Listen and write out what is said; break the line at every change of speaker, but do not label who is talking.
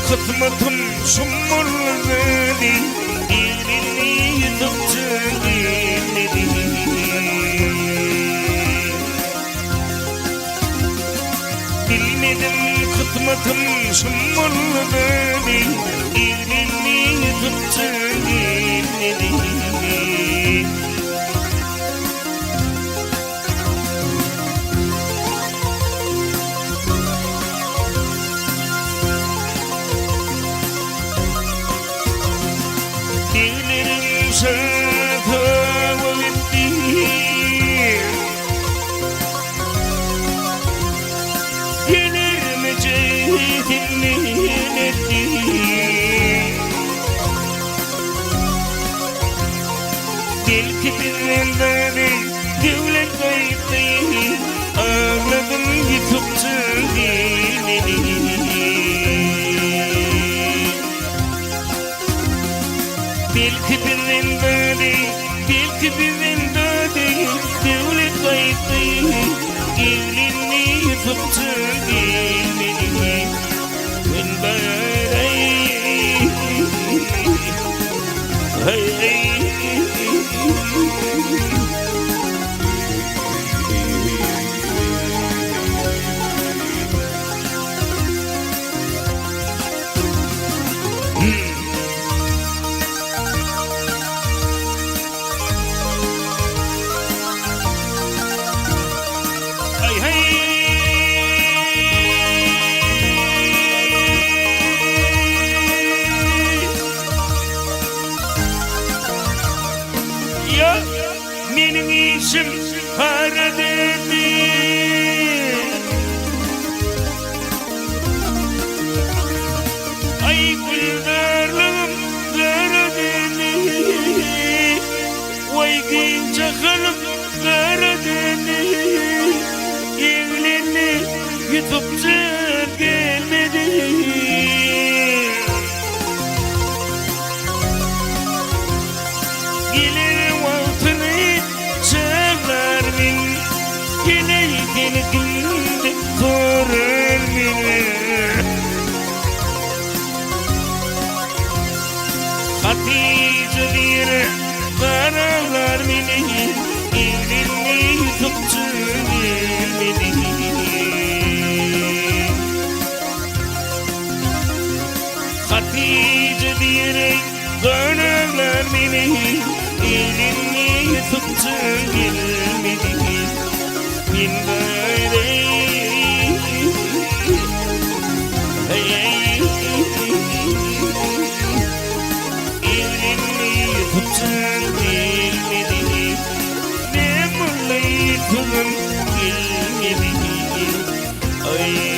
kıtmatım şumurladı, elini tutup dinledi. Bilmedim kıtmatım şumurladı, elini tutup dinledi. Dillerim şafağı etti, gelir cehdimden etti. Belki bizden de devlet kayıttı, ağladım yıkıptı dinledi. Belki bizden de devlet kayıttı, elini tuttu dinledi. Ben böyle ya benim işim kara dedi. Ay güldarlığım kara dedi. Vay genç hanım kara dedi. Evlerini yutup gelmedi. Gelirim altını çağlar beni, gene günde sorar beni. Hatice diye karalar beni, elini tuttu gelmedi. Hatice diye karalar beni, elini tuttu gelmedi. Ben böyle elini tuttu gelmedi. Ne mutluyum gelmedi. Ay